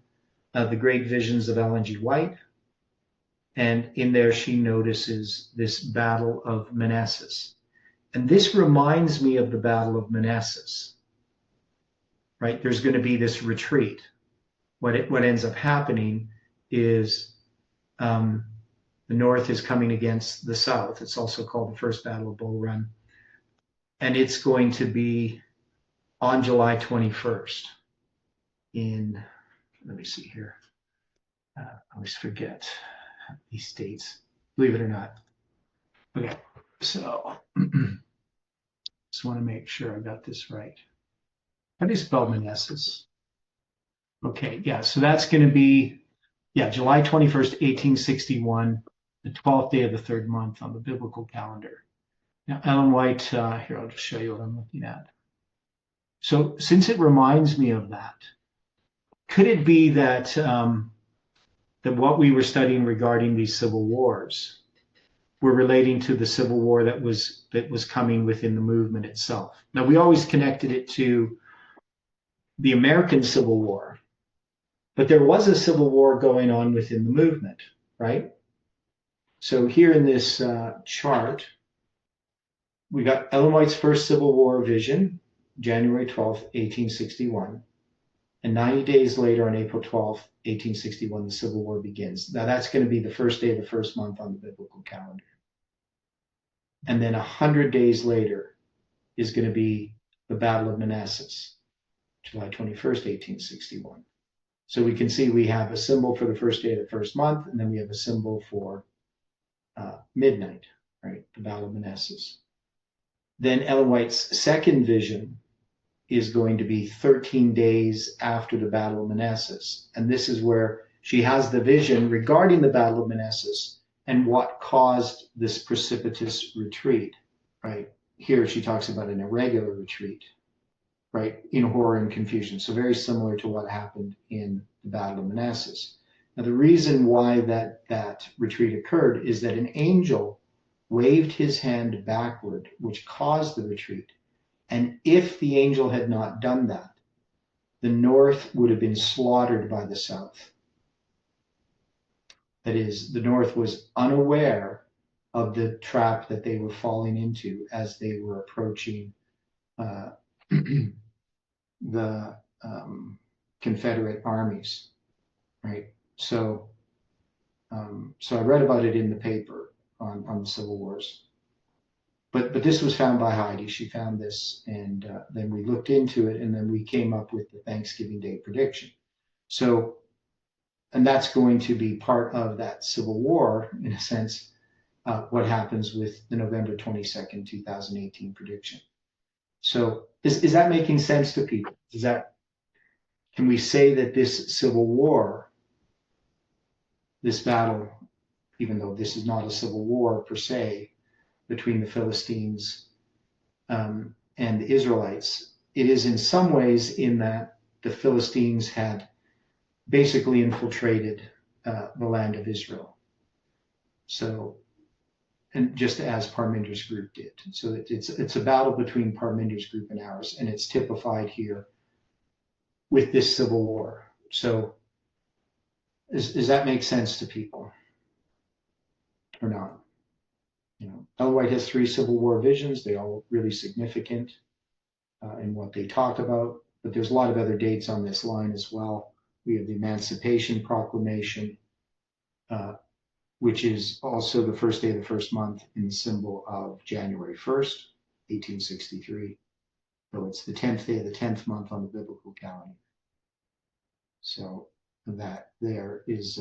the Great Visions of Ellen G. White. And in there, she notices this Battle of Manassas. And this reminds me of the Battle of Manassas, right? There's going to be this retreat. What ends up happening is the North is coming against the South. It's also called the First Battle of Bull Run. And it's going to be on July 21st let me see here. I always forget these dates, believe it or not. Okay, so just want to make sure I got this right. How do you spell Manassas? Okay, yeah, so that's going to be, July 21st, 1861, the 12th day of the third month on the biblical calendar. Now, Ellen White, here, I'll just show you what I'm looking at. So since it reminds me of that, could it be that that what we were studying regarding these civil wars were relating to the civil war that was coming within the movement itself? Now, we always connected it to the American Civil War, but there was a civil war going on within the movement, right? So here in this chart, we got Ellen White's first Civil War vision, January 12th, 1861. And 90 days later, on April 12th, 1861, the Civil War begins. Now, that's going to be the first day of the first month on the biblical calendar. And then 100 days later is going to be the Battle of Manassas, July 21st, 1861. So we can see we have a symbol for the first day of the first month, and then we have a symbol for midnight, right? The Battle of Manassas. Then Ellen White's second vision is going to be 13 days after the Battle of Manassas. And this is where she has the vision regarding the Battle of Manassas and what caused this precipitous retreat, right? Here she talks about an irregular retreat, right? In horror and confusion. So very similar to what happened in the Battle of Manassas. Now, the reason why that retreat occurred is that an angel waved his hand backward, which caused the retreat. And if the angel had not done that, the North would have been slaughtered by the South. That is, the North was unaware of the trap that they were falling into as they were approaching the Confederate armies, right? So I read about it in the paper on the Civil Wars. But this was found by Heidi. She found this, and then we looked into it, and then we came up with the Thanksgiving Day prediction. So, and that's going to be part of that Civil War, in a sense, what happens with the November 22nd, 2018 prediction. So is that making sense to people? Can we say that this civil war, this battle, even though this is not a civil war per se, between the Philistines and the Israelites, it is in some ways in that the Philistines had basically infiltrated the land of Israel. So, and just as Parminder's group did. So it's a battle between Parminder's group and ours, and it's typified here with this civil war. So does that make sense to people or not? Ellen White has 3 Civil War visions. They're all really significant in what they talk about, but there's a lot of other dates on this line as well. We have the Emancipation Proclamation, which is also the first day of the first month in the symbol of January 1st, 1863. So it's the 10th day of the 10th month on the biblical calendar. So that there is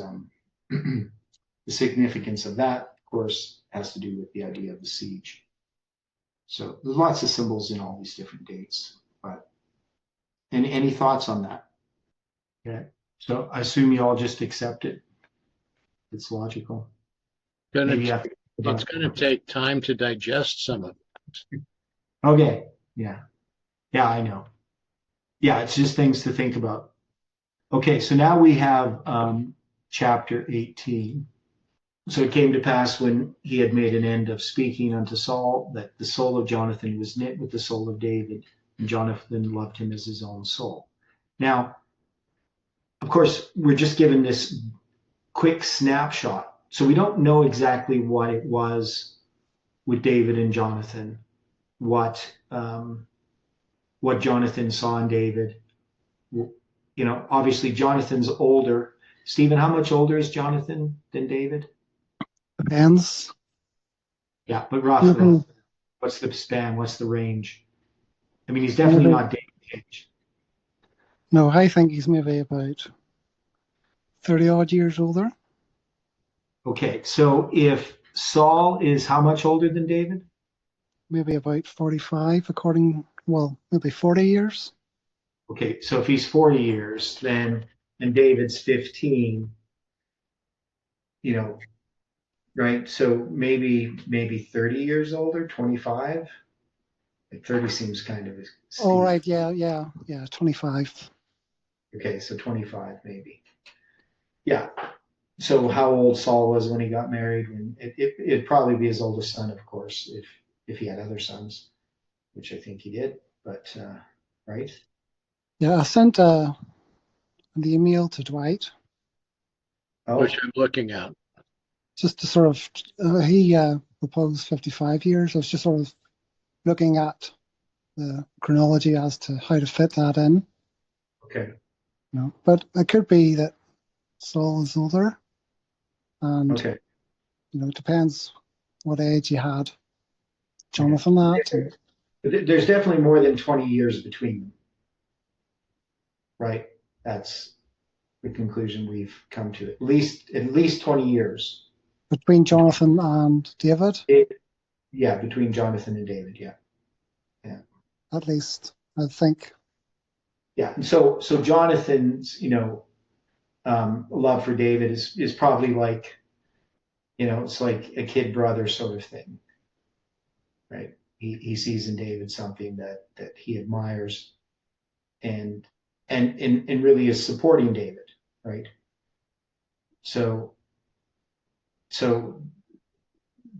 the significance of that, of course, has to do with the idea of the siege. So there's lots of symbols in all these different dates. But any thoughts on that? Okay. So I assume you all just accept it. It's logical. It's going to take time to digest some of it. Okay. Yeah. Yeah, I know. Yeah, it's just things to think about. Okay, so now we have chapter 18. So it came to pass when he had made an end of speaking unto Saul that the soul of Jonathan was knit with the soul of David, and Jonathan loved him as his own soul. Now, of course, we're just given this quick snapshot. So we don't know exactly what it was with David and Jonathan, what Jonathan saw in David. Obviously Jonathan's older. Stephen, how much older is Jonathan than David? Depends. Yeah, but roughly, what's the span? What's the range? I mean, he's definitely not David's age. No, I think he's maybe about 30 odd years older. Okay, so if Saul is how much older than David? Maybe about 45, maybe 40 years. Okay, so if he's 40 years, then and David's 15, right? So maybe 30 years older, 25. Like 30 seems kind of steep. Oh, right, yeah, 25. Okay, so 25 maybe. Yeah. So how old Saul was when he got married? It'd probably be his oldest son, of course, if he had other sons, which I think he did. But right? Yeah, I sent the email to Dwight. Which I'm looking at. Just to sort of, he proposed 55 years. I was just sort of looking at the chronology as to how to fit that in. Okay. But it could be that Saul is older. And, okay. It depends what age you had Jonathan at. There's definitely more than 20 years between them. Right? That's the conclusion we've come to. At least 20 years. Between Jonathan and David? Between Jonathan and David, yeah. At least, I think. Yeah, and so Jonathan's, love for David is probably like, it's like a kid brother sort of thing, right? He sees in David something that he admires, and really is supporting David, right? So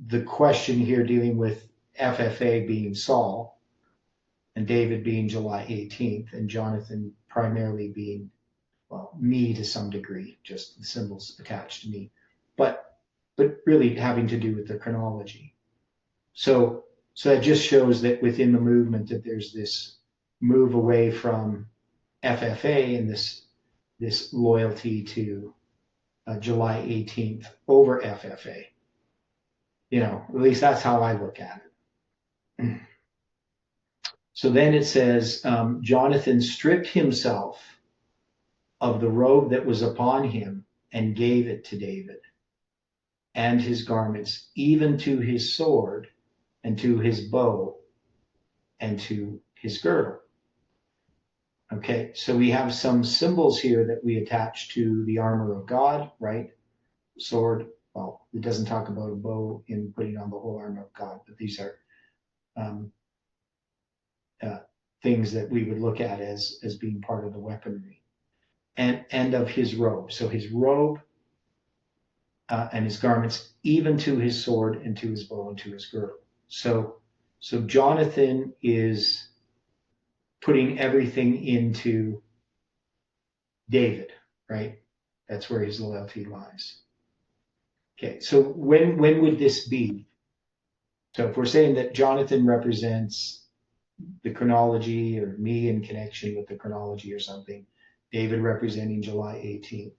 the question here dealing with FFA being Saul and David being July 18th and Jonathan primarily being, me to some degree, just the symbols attached to me, but really having to do with the chronology. So that just shows that within the movement that there's this move away from FFA and this loyalty to July 18th over FFA. At least that's how I look at it. So then it says, Jonathan stripped himself of the robe that was upon him and gave it to David, and his garments, even to his sword and to his bow and to his girdle. Okay, so we have some symbols here that we attach to the armor of God, right? Sword. Well, it doesn't talk about a bow in putting on the whole armor of God, but these are um, things that we would look at as being part of the weaponry, and of his robe. So his robe and his garments, even to his sword and to his bow and to his girdle. So Jonathan is putting everything into David, right? That's where his loyalty lies. Okay, so when would this be? So if we're saying that Jonathan represents the chronology, or me in connection with the chronology or something, David representing July 18th,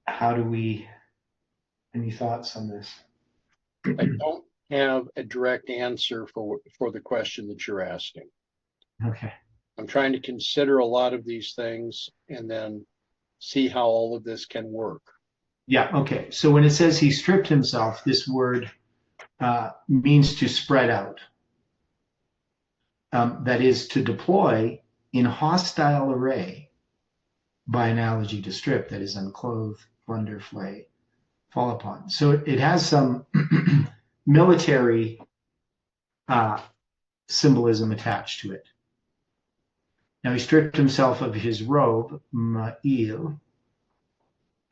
how do we, any thoughts on this? I don't have a direct answer for the question that you're asking. Okay. I'm trying to consider a lot of these things and then see how all of this can work. Yeah, okay. So when it says he stripped himself, this word means to spread out. That is to deploy in hostile array, by analogy to strip, that is unclothe, plunder, flay, fall upon. So it has some military symbolism attached to it. Now he stripped himself of his robe, ma'il,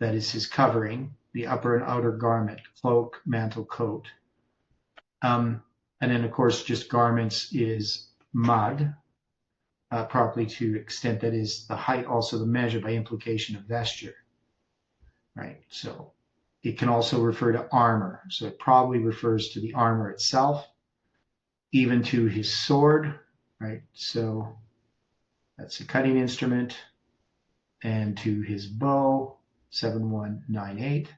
that is his covering, the upper and outer garment, cloak, mantle, coat. And then, of course, just garments is mad, properly to extent that is the height, also the measure by implication of vesture, right? So it can also refer to armor. So it probably refers to the armor itself, even to his sword, right? So that's a cutting instrument, and to his bow, 7198.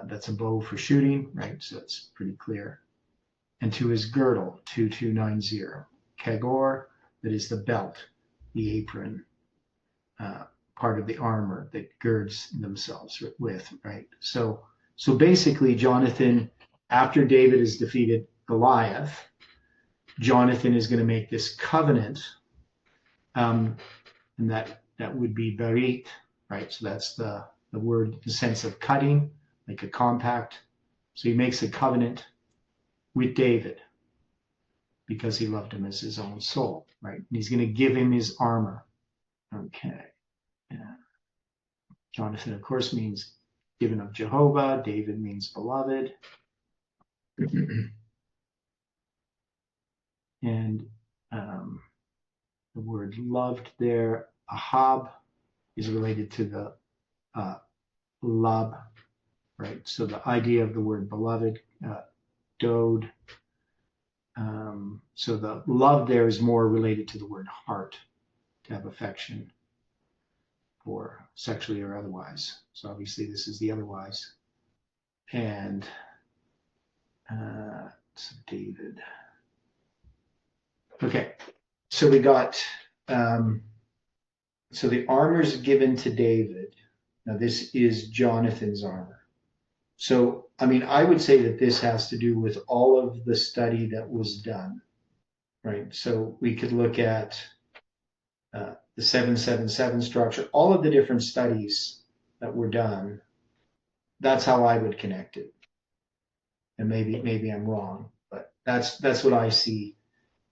That's a bow for shooting, right? So it's pretty clear. And to his girdle, 2290. Kagor, that is the belt, the apron, part of the armor that girds themselves with, right? So basically, Jonathan, after David has defeated Goliath, Jonathan is going to make this covenant, and that would be berit, right? So that's the word, the sense of cutting, like a compact. So he makes a covenant with David because he loved him as his own soul, right? And he's going to give him his armor. Okay. Yeah. Jonathan, of course, means given of Jehovah. David means beloved. And the word loved there, ahab, is related to the lab, right? So the idea of the word beloved, dode. So the love there is more related to the word heart, to have affection for sexually or otherwise. So obviously this is the otherwise. And so David. Okay, so we got, so the armor is given to David. Now this is Jonathan's armor. So, I mean, I would say that this has to do with all of the study that was done, right? So we could look at the 777 structure, all of the different studies that were done. That's how I would connect it. And maybe I'm wrong, but that's what I see,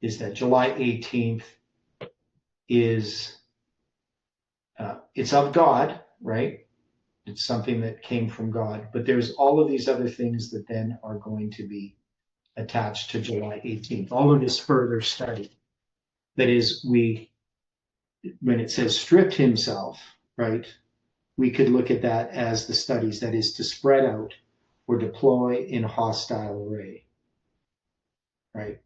is that July 18th is, it's of God, right? It's something that came from God, but there's all of these other things that then are going to be attached to July 18th. All of this further study. That is, when it says stripped himself, right, we could look at that as the studies, that is to spread out or deploy in hostile array, right?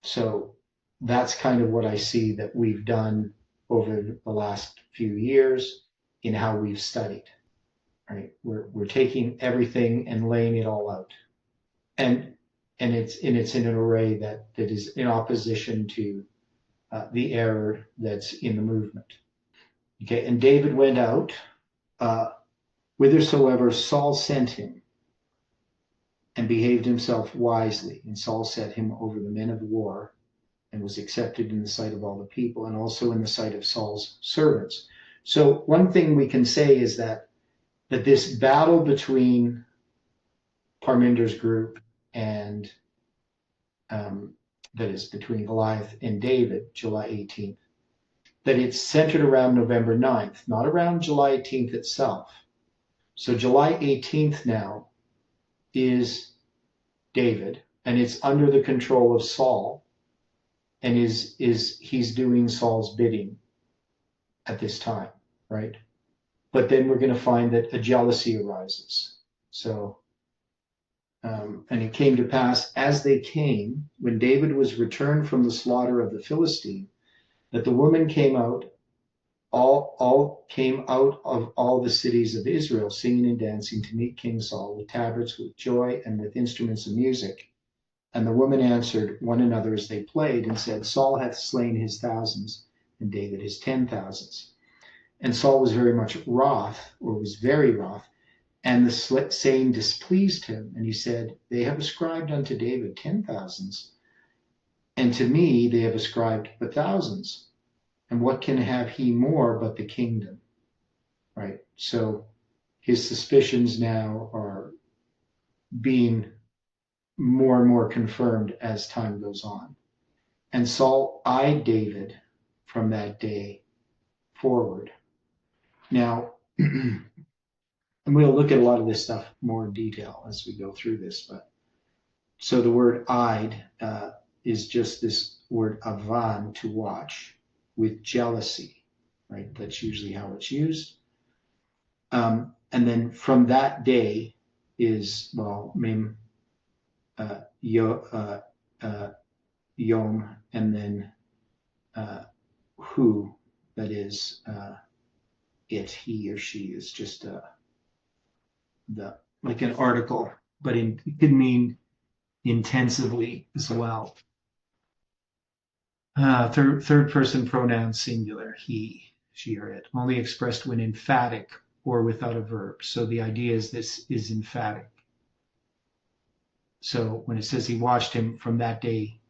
So that's kind of what I see that we've done over the last few years in how we've studied, right? We're taking everything and laying it all out, and it's in an array that is in opposition to the error that's in the movement. Okay, and David went out whithersoever Saul sent him, and behaved himself wisely. And Saul set him over the men of war, and was accepted in the sight of all the people, and also in the sight of Saul's servants. So one thing we can say is that this battle between Parminder's group and that is between Goliath and David, July 18th, that it's centered around November 9th, not around July 18th itself. So July 18th now is David, and it's under the control of Saul, and he's doing Saul's bidding at this time, right? But then we're going to find that a jealousy arises. So, and it came to pass as they came, when David was returned from the slaughter of the Philistine, that the woman came out, all came out of all the cities of Israel, singing and dancing to meet King Saul with tabrets, with joy, and with instruments of music. And the women answered one another as they played, and said, Saul hath slain his thousands, and David his 10,000s. And Saul was very much wroth, or was very wroth, and the saying displeased him. And he said, They have ascribed unto David 10,000s, and to me they have ascribed the thousands. And what can have he more but the kingdom? Right? So his suspicions now are being more and more confirmed as time goes on. And Saul eyed David from that day forward. Now, and we'll look at a lot of this stuff more in detail as we go through this. But so the word eyed is just this word avan, to watch, with jealousy, right? That's usually how it's used. And then from that day is, well, mem, yom, and then who, that is it, he or she, is just like an article, but it could mean intensively as well. Third person pronoun singular, he, she, or it, only expressed when emphatic or without a verb. So the idea is this is emphatic. So when it says he watched him from that day,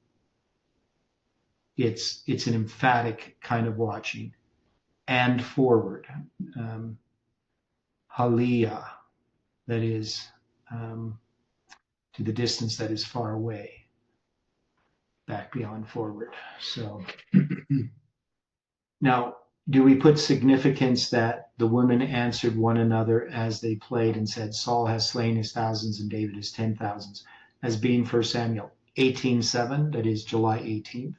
it's an emphatic kind of watching. And forward, halia, that is to the distance that is far away, back, beyond, forward. So now, do we put significance that the women answered one another as they played and said, Saul has slain his thousands and David his 10,000s, as being 1 Samuel 18:7, that is July 18th?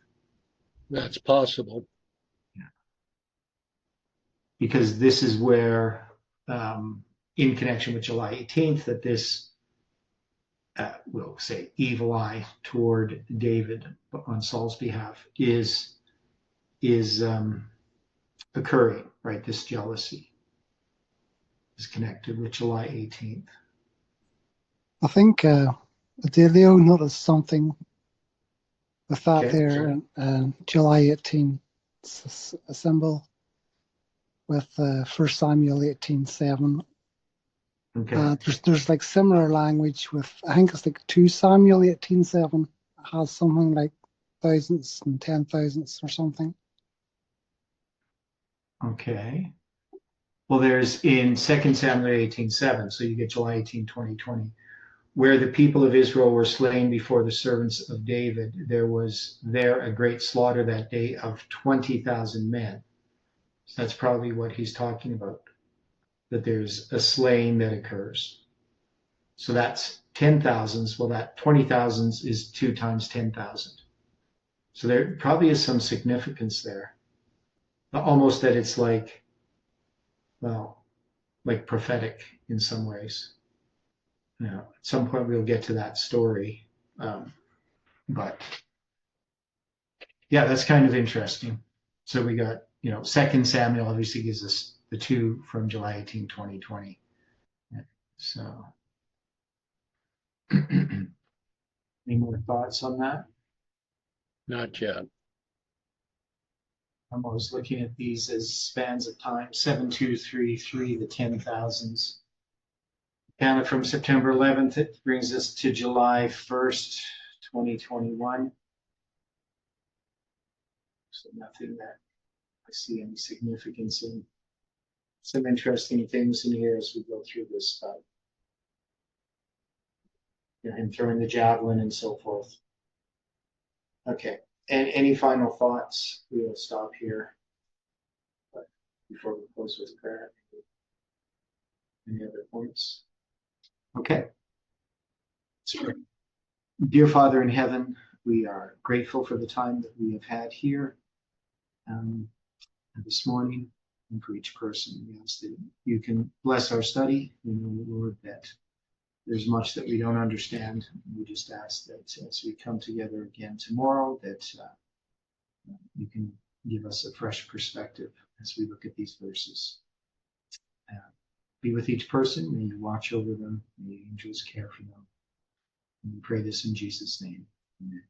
That's possible. Yeah. Because this is where, in connection with July 18th, that this, we'll say, evil eye toward David on Saul's behalf is occurring, right? This jealousy is connected with July 18th. I think Adelio noticed something with that Okay, there, July 18, a symbol with 1 Samuel 18:7. Okay. There's like similar language with, I think it's like 2 Samuel 18:7 has something like thousands and 10,000s or something. Okay. Well, there's in 2 Samuel 18:7, so you get July 18, 2020, where the people of Israel were slain before the servants of David. There was a great slaughter that day of 20,000 men. So that's probably what he's talking about, that there's a slaying that occurs. So that's 10,000s. Well, that 20,000s is 2 times 10,000. So there probably is some significance there. Almost that it's like, well, like prophetic in some ways. At some point we'll get to that story. But yeah, that's kind of interesting. So we got, 2 Samuel obviously gives us the 2 from July 18, 2020. So any more thoughts on that? Not yet. I'm always looking at these as spans of time, 7233, the 10,000s. Counted from September 11th, it brings us to July 1st, 2021. So nothing that I see any significance in. Some interesting things in here as we go through this stuff. Him throwing the javelin and so forth. Okay. And any final thoughts? We will stop here. But before we close with prayer, any other points? Okay. So, dear Father in heaven, we are grateful for the time that we have had here this morning, and for each person. We ask that you can bless our study. We know, Lord, that there's much that we don't understand. We just ask that as we come together again tomorrow, that you can give us a fresh perspective as we look at these verses. Be with each person. May you watch over them. May the angels care for them. And we pray this in Jesus' name. Amen.